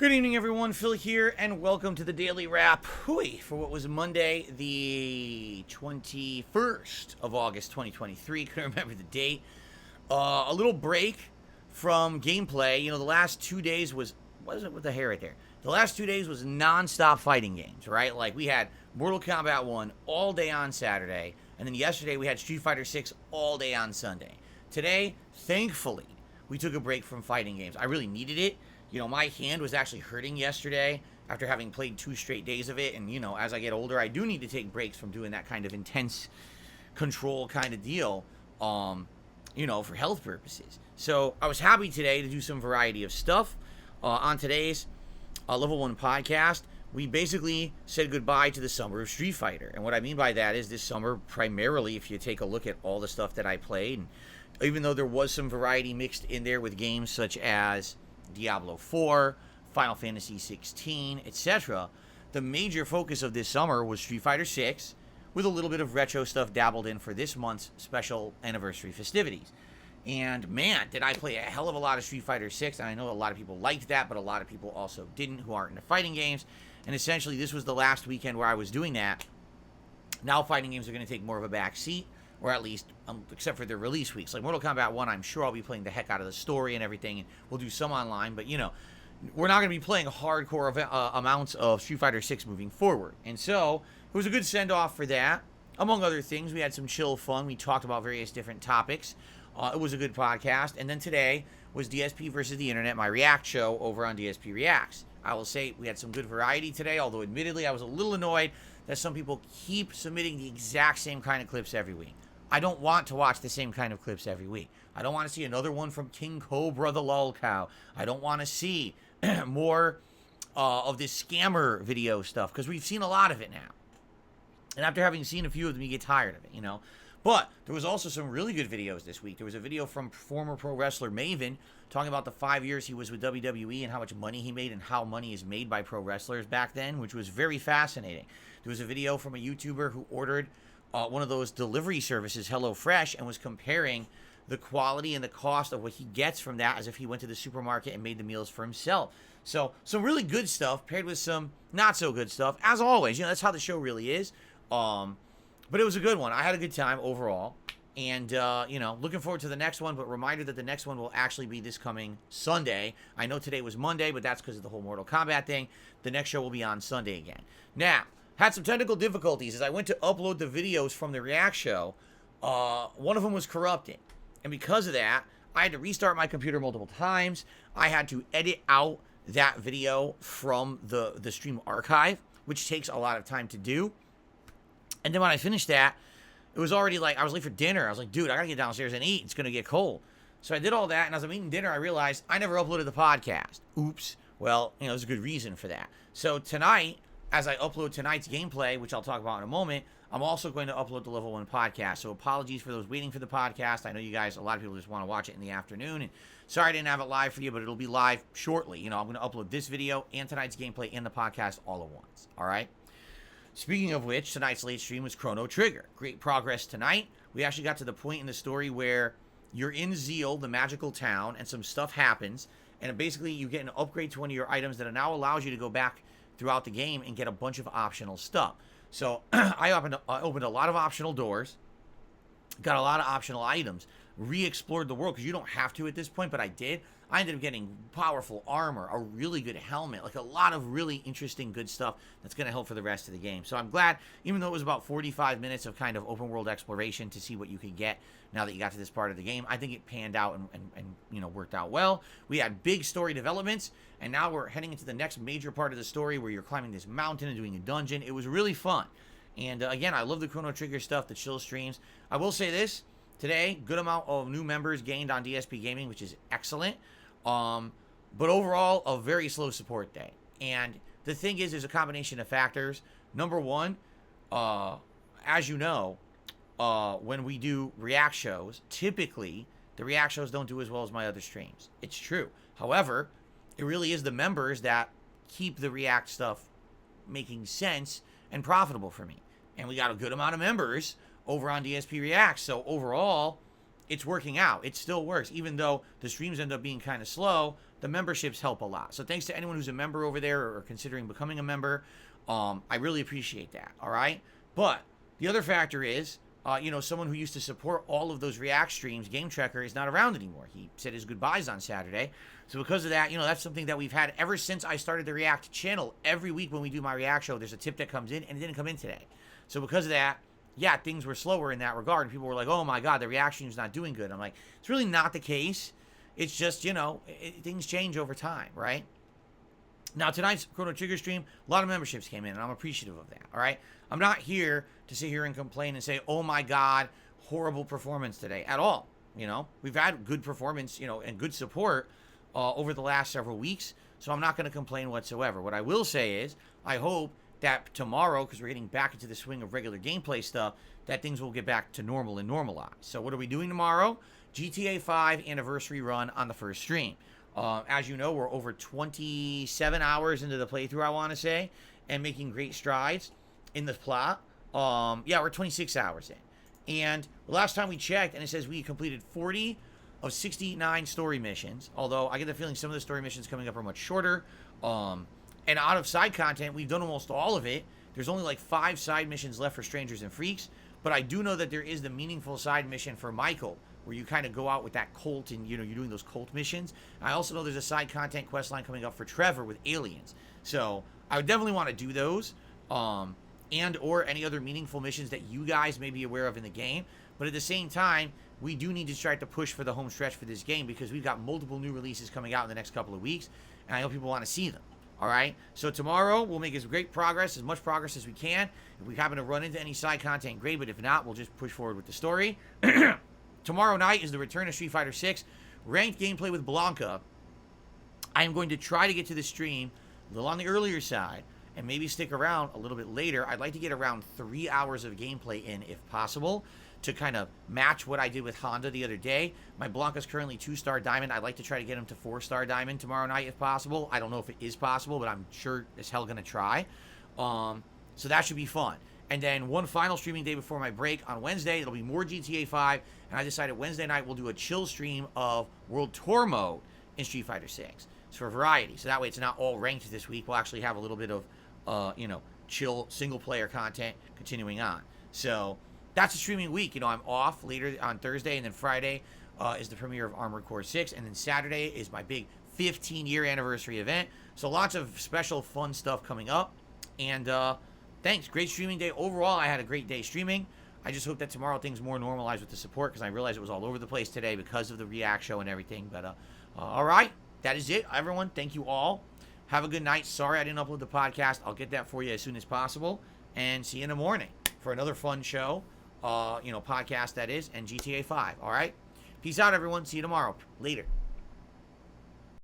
Good evening, everyone. Phil here, and welcome to the Daily Wrap. Hooey, for what was Monday, the 21st of August, 2023. Couldn't remember the date. A little break from gameplay. You know, the last 2 days was... What is it with the hair right there? The last 2 days was non-stop fighting games, right? Like, we had Mortal Kombat 1 all day on Saturday, and then yesterday we had Street Fighter 6 all day on Sunday. Today, thankfully, we took a break from fighting games. I really needed it. You know, my hand was actually hurting yesterday after having played 2 straight days of it. And, you know, as I get older, I do need to take breaks from doing that kind of intense control kind of deal, you know, for health purposes. So I was happy today to do some variety of stuff. On today's Level 1 podcast, we basically said goodbye to the summer of Street Fighter. And what I mean by that is this summer, primarily, if you take a look at all the stuff that I played, and even though there was some variety mixed in there with games such as Diablo 4, Final Fantasy 16, etc., the major focus of this summer was Street Fighter 6, with a little bit of retro stuff dabbled in for this month's special anniversary festivities. And man, did I play a hell of a lot of Street Fighter 6, and I know a lot of people liked that, but a lot of people also didn't, who aren't into fighting games. And essentially, this was the last weekend where I was doing that. Now fighting games are going to take more of a back seat, or at least, except for their release weeks. Like Mortal Kombat 1, I'm sure I'll be playing the heck out of the story and everything, and we'll do some online, but, you know, we're not going to be playing hardcore amounts of Street Fighter 6 moving forward. And so, it was a good send-off for that. Among other things, we had some chill fun. We talked about various different topics. It was a good podcast. And then today was DSP versus the Internet, my React show over on DSP Reacts. I will say we had some good variety today, although admittedly I was a little annoyed that some people keep submitting the exact same kind of clips every week. I don't want to watch the same kind of clips every week. I don't want to see another one from King Cobra the Lol Cow. I don't want to see more of this scammer video stuff, because we've seen a lot of it now. And after having seen a few of them, you get tired of it, you know. But there was also some really good videos this week. There was a video from former pro wrestler Maven talking about the 5 years he was with WWE and how much money he made and how money is made by pro wrestlers back then, which was very fascinating. There was a video from a YouTuber who ordered one of those delivery services, HelloFresh, and was comparing the quality and the cost of what he gets from that as if he went to the supermarket and made the meals for himself. So some really good stuff paired with some not so good stuff. As always, you know, that's how the show really is. But it was a good one. I had a good time overall. And, you know, looking forward to the next one. But reminder that the next one will actually be this coming Sunday. I know today was Monday, but that's because of the whole Mortal Kombat thing. The next show will be on Sunday again. Now, had some technical difficulties as I went to upload the videos from the React show. One of them was corrupted. And because of that, I had to restart my computer multiple times. I had to edit out that video from the stream archive, which takes a lot of time to do. And then when I finished that, it was already like, I was late for dinner. I was like, dude, I gotta get downstairs and eat. It's gonna get cold. So I did all that, and as I'm eating dinner, I realized I never uploaded the podcast. Oops. Well, you know, there's a good reason for that. So tonight, as I upload tonight's gameplay, which I'll talk about in a moment, I'm also going to upload the Level 1 podcast. So apologies for those waiting for the podcast. I know you guys, a lot of people just want to watch it in the afternoon. And sorry I didn't have it live for you, but it'll be live shortly. You know, I'm going to upload this video and tonight's gameplay and the podcast all at once. All right? Speaking of which, tonight's late stream was Chrono Trigger. Great progress tonight. We actually got to the point in the story where you're in Zeal, the magical town, and some stuff happens. And basically, you get an upgrade to one of your items that now allows you to go back throughout the game and get a bunch of optional stuff. So I opened a lot of optional doors, got a lot of optional items, re-explored the world, because you don't have to at this point, but I did. I ended up getting powerful armor, a really good helmet, like a lot of really interesting good stuff that's going to help for the rest of the game. So I'm glad, even though it was about 45 minutes of kind of open world exploration to see what you could get now that you got to this part of the game, I think it panned out and you know, worked out well. We had big story developments, and now we're heading into the next major part of the story where you're climbing this mountain and doing a dungeon. It was really fun. And again, I love the Chrono Trigger stuff, the chill streams. I will say this, today, good amount of new members gained on DSPGaming, which is excellent. But overall, a very slow support day. And the thing is, there's a combination of factors. Number one, as you know, when we do React shows, typically the React shows don't do as well as my other streams. It's true. However, it really is the members that keep the React stuff making sense and profitable for me. And we got a good amount of members over on DSP React. So overall, it's working out. It still works. Even though the streams end up being kind of slow, the memberships help a lot. So thanks to anyone who's a member over there or considering becoming a member. I really appreciate that, all right? But the other factor is, someone who used to support all of those React streams, Game Trekker, is not around anymore. He said his goodbyes on Saturday. So because of that, that's something that we've had ever since I started the React channel. Every week when we do my React show, there's a tip that comes in, and it didn't come in today. So because of that, yeah, things were slower in that regard. And people were like, oh my God, the React stream's not doing good. I'm like, it's really not the case. It's just, things change over time, right? Now, tonight's Chrono Trigger stream, a lot of memberships came in, and I'm appreciative of that, all right? I'm not here to sit here and complain and say, oh my God, horrible performance today at all. We've had good performance, and good support over the last several weeks, so I'm not going to complain whatsoever. What I will say is, I hope that tomorrow, because we're getting back into the swing of regular gameplay stuff, that things will get back to normal and normalized. So what are we doing tomorrow? GTA 5 anniversary run on the first stream. As you know, we're over 27 hours into the playthrough, I want to say, and making great strides in the plot. We're 26 hours in. And the last time we checked, and it says we completed 40 of 69 story missions, although I get the feeling some of the story missions coming up are much shorter. And out of side content, we've done almost all of it. There's only like 5 side missions left for Strangers and Freaks, but I do know that there is the meaningful side mission for Michael, where you kind of go out with that cult and, you're doing those cult missions. I also know there's a side content quest line coming up for Trevor with aliens. So I would definitely want to do those, and or any other meaningful missions that you guys may be aware of in the game. But at the same time, we do need to start to push for the home stretch for this game, because we've got multiple new releases coming out in the next couple of weeks, and I know people want to see them. All right, so tomorrow we'll make as much progress as we can. If we happen to run into any side content, great, but if not, we'll just push forward with the story. Tomorrow night is the return of Street Fighter 6 ranked gameplay with Blanca. I am going to try to get to the stream a little on the earlier side and maybe stick around a little bit later. I'd like to get around 3 hours of gameplay in, if possible, to kind of match what I did with Honda the other day. My Blanca's currently 2-star diamond. I'd like to try to get him to 4-star diamond tomorrow night if possible. I don't know if it is possible, but I'm sure as hell going to try. So that should be fun. And then one final streaming day before my break on Wednesday, it'll be more GTA 5. And I decided Wednesday night we'll do a chill stream of World Tour mode in Street Fighter 6. It's for variety. So that way it's not all ranked this week. We'll actually have a little bit of, chill single-player content continuing on. So that's a streaming week. I'm off later on Thursday, and then Friday is the premiere of Armored Core 6. And then Saturday is my big 15-year anniversary event. So lots of special fun stuff coming up. And thanks. Great streaming day. Overall, I had a great day streaming. I just hope that tomorrow things more normalize with the support, because I realized it was all over the place today because of the React show and everything. But all right, that is it, everyone. Thank you all. Have a good night. Sorry I didn't upload the podcast. I'll get that for you as soon as possible. And see you in the morning for another fun show, podcast that is, and GTA 5. All right? Peace out, everyone. See you tomorrow. Later.